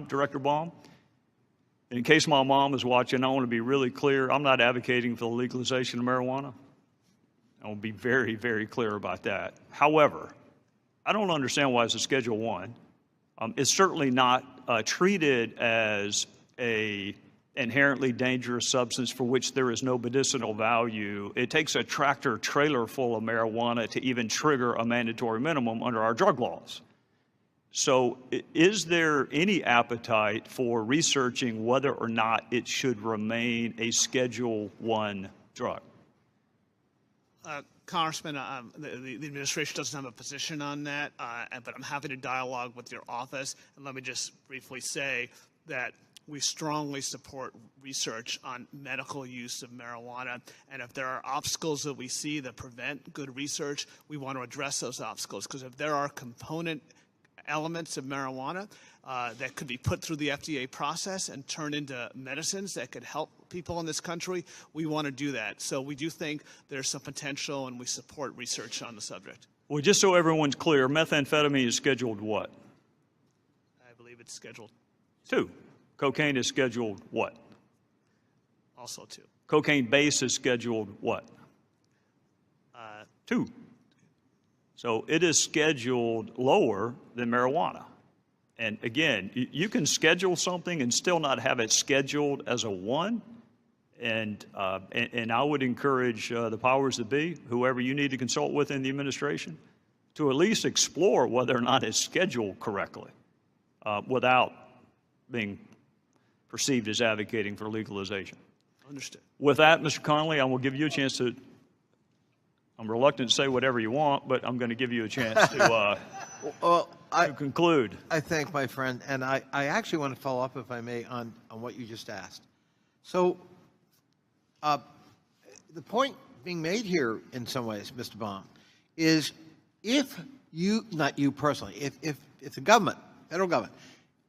Director Baum. In case my mom is watching, I want to be really clear. I'm not advocating for the legalization of marijuana. I want to be very, very clear about that. However, I don't understand why it's a Schedule 1. It's certainly not treated as a inherently dangerous substance for which there is no medicinal value. It takes a tractor trailer full of marijuana to even trigger a mandatory minimum under our drug laws. So is there any appetite for researching whether or not it should remain a Schedule 1 drug? Congressman, the administration doesn't have a position on that, but I'm happy to dialogue with your office. And let me just briefly say that we strongly support research on medical use of marijuana. And if there are obstacles that we see that prevent good research, we want to address those obstacles. Because if there are component elements of marijuana that could be put through the FDA process and turned into medicines that could help people in this country, we want to do that. So we do think there's some potential, and we support research on the subject. Well, just so everyone's clear, methamphetamine is scheduled what? I believe it's scheduled 2. Cocaine is scheduled what? Also 2. Cocaine base is scheduled what? 2. So it is scheduled lower than marijuana. And again, you can schedule something and still not have it scheduled as a 1. And I would encourage the powers that be, whoever you need to consult with in the administration, to at least explore whether or not it's scheduled correctly without being perceived as advocating for legalization. Understood. With that, Mr. Connolly, I will give you a chance to, I'm reluctant to say whatever you want, but I'm going to give you a chance to, to conclude. I thank my friend, and I actually want to follow up, if I may, on what you just asked. So the point being made here in some ways, Mr. Baum, is if you, not you personally, if the government, federal government,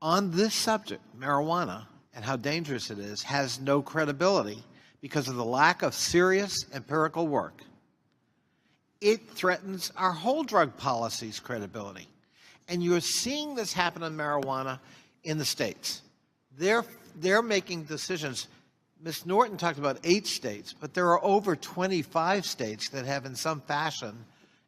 on this subject, marijuana, and how dangerous it is, has no credibility because of the lack of serious empirical work, it threatens our whole drug policy's credibility. And you're seeing this happen on marijuana in the states. They're making decisions. Ms. Norton talked about 8 states, but there are over 25 states that have in some fashion,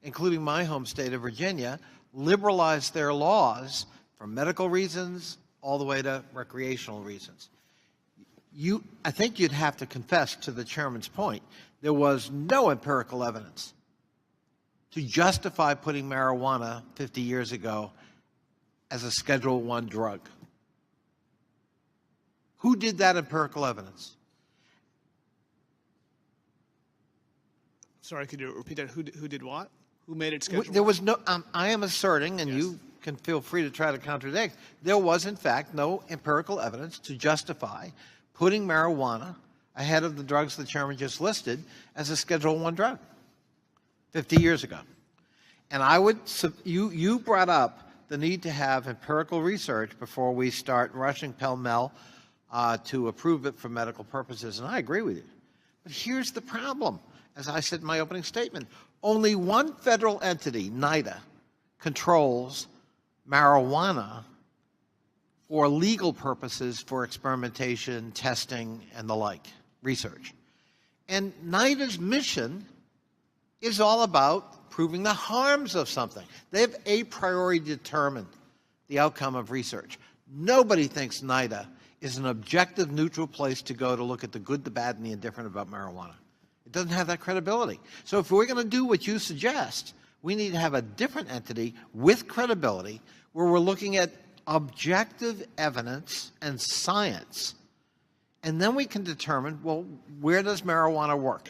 including my home state of Virginia, liberalized their laws for medical reasons all the way to recreational reasons. I think you'd have to confess to the chairman's point, there was no empirical evidence to justify putting marijuana 50 years ago as a Schedule 1 drug. Who did that empirical evidence? Sorry, could you repeat that? Who did what? Who made it scheduled? There was no, I am asserting, and yes, you can feel free to try to contradict, there was in fact no empirical evidence to justify putting marijuana ahead of the drugs the chairman just listed as a Schedule 1 drug 50 years ago. And I would, you brought up the need to have empirical research before we start rushing pell-mell to approve it for medical purposes, and I agree with you. But here's the problem. As I said in my opening statement, only one federal entity, NIDA, controls marijuana for legal purposes for experimentation, testing, and the like, research. And NIDA's mission is all about proving the harms of something. They've a priori determined the outcome of research. Nobody thinks NIDA is an objective, neutral place to go to look at the good, the bad, and the indifferent about marijuana. It doesn't have that credibility. So if we're going to do what you suggest, we need to have a different entity with credibility where we're looking at objective evidence and science. And then we can determine, well, where does marijuana work?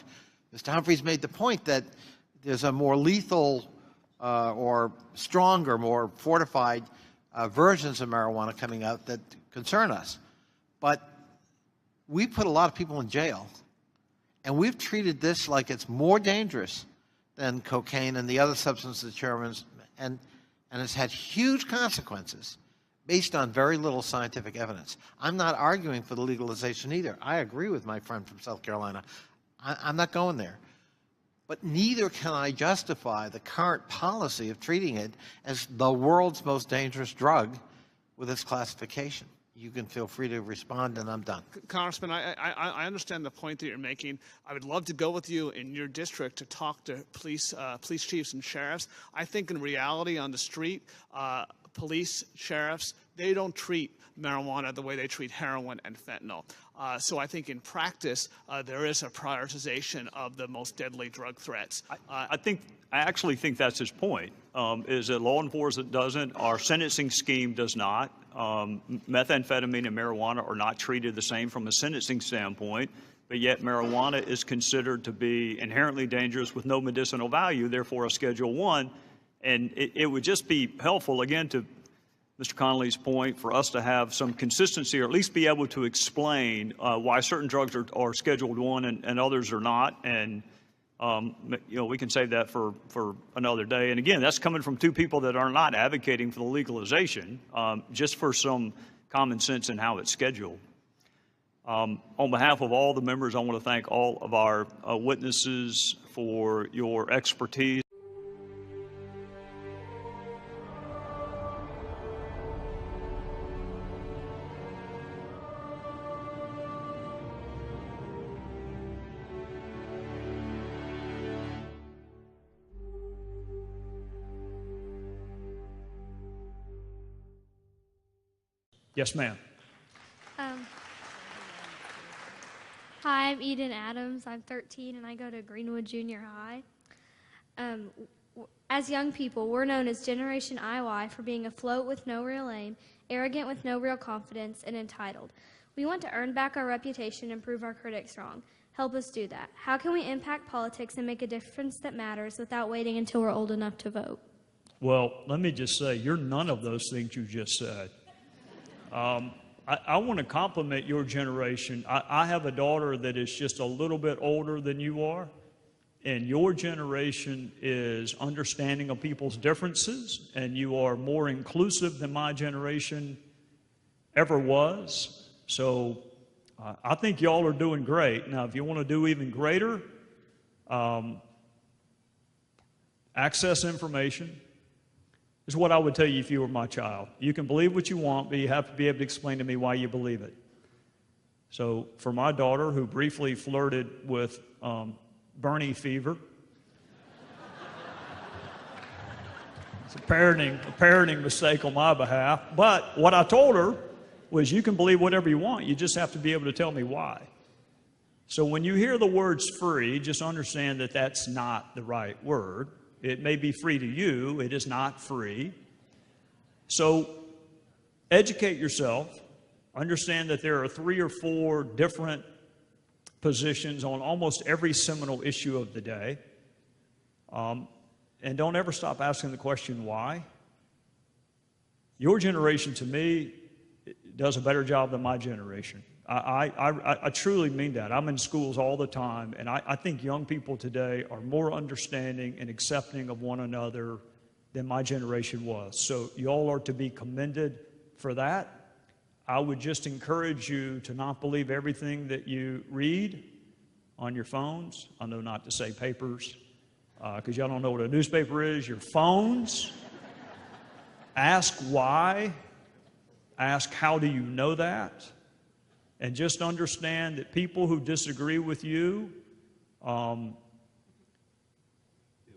Mr. Humphreys made the point that there's a more lethal or stronger, more fortified versions of marijuana coming out that concern us. But we put a lot of people in jail, and we've treated this like it's more dangerous than cocaine and the other substances the chairman's, and it's had huge consequences based on very little scientific evidence. I'm not arguing for the legalization either. I agree with my friend from South Carolina. I'm not going there. But neither can I justify the current policy of treating it as the world's most dangerous drug with this classification. You can feel free to respond, and I'm done. Congressman, I understand the point that you're making. I would love to go with you in your district to talk to police chiefs and sheriffs. I think in reality on the street, police, sheriffs, they don't treat marijuana the way they treat heroin and fentanyl. So I think in practice, there is a prioritization of the most deadly drug threats. I actually think that's his point, is that law enforcement doesn't, our sentencing scheme does not. Methamphetamine and marijuana are not treated the same from a sentencing standpoint, but yet marijuana is considered to be inherently dangerous with no medicinal value, therefore a Schedule I. And it would just be helpful, again, to Mr. Connolly's point, for us to have some consistency, or at least be able to explain why certain drugs are Scheduled I and others are not. And we can save that for another day. And again, that's coming from two people that are not advocating for the legalization, just for some common sense in how it's scheduled. On behalf of all the members, I want to thank all of our witnesses for your expertise. Yes, ma'am. Hi, I'm Eden Adams. I'm 13 and I go to Greenwood Junior High. As young people, we're known as Generation IY for being afloat with no real aim, arrogant with no real confidence, and entitled. We want to earn back our reputation and prove our critics wrong. Help us do that. How can we impact politics and make a difference that matters without waiting until we're old enough to vote? Well, let me just say, you're none of those things you just said. I want to compliment your generation. I have a daughter that is just a little bit older than you are, and your generation is understanding of people's differences, and you are more inclusive than my generation ever was. So I think y'all are doing great. Now, if you want to do even greater, access information is what I would tell you if you were my child. You can believe what you want, but you have to be able to explain to me why you believe it. So for my daughter, who briefly flirted with Bernie fever, it's a parenting mistake on my behalf. But what I told her was, you can believe whatever you want. You just have to be able to tell me why. So when you hear the words free, just understand that that's not the right word. It may be free to you. It is not free. So educate yourself. Understand that there are 3 or 4 different positions on almost every seminal issue of the day. And don't ever stop asking the question, why? Your generation, to me, does a better job than my generation. I truly mean that. I'm in schools all the time, and I think young people today are more understanding and accepting of one another than my generation was. So y'all are to be commended for that. I would just encourage you to not believe everything that you read on your phones. I know not to say papers, because y'all don't know what a newspaper is. Your phones. Ask why. Ask, how do you know that? And just understand that people who disagree with you,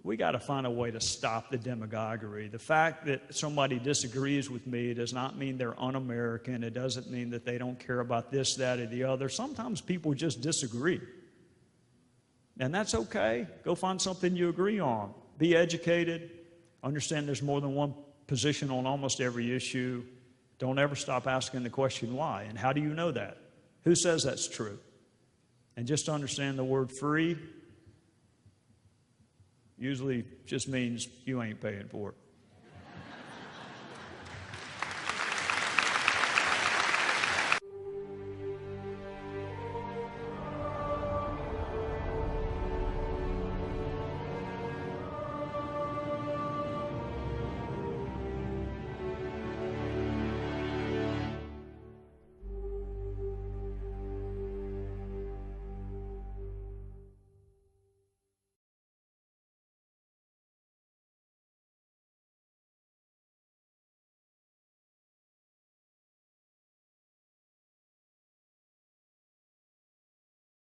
we got to find a way to stop the demagoguery. The fact that somebody disagrees with me does not mean they're un-American. It doesn't mean that they don't care about this, that, or the other. Sometimes people just disagree. And that's okay. Go find something you agree on. Be educated. Understand there's more than one position on almost every issue. Don't ever stop asking the question, why? And how do you know that? Who says that's true? And just understand the word free usually just means you ain't paying for it.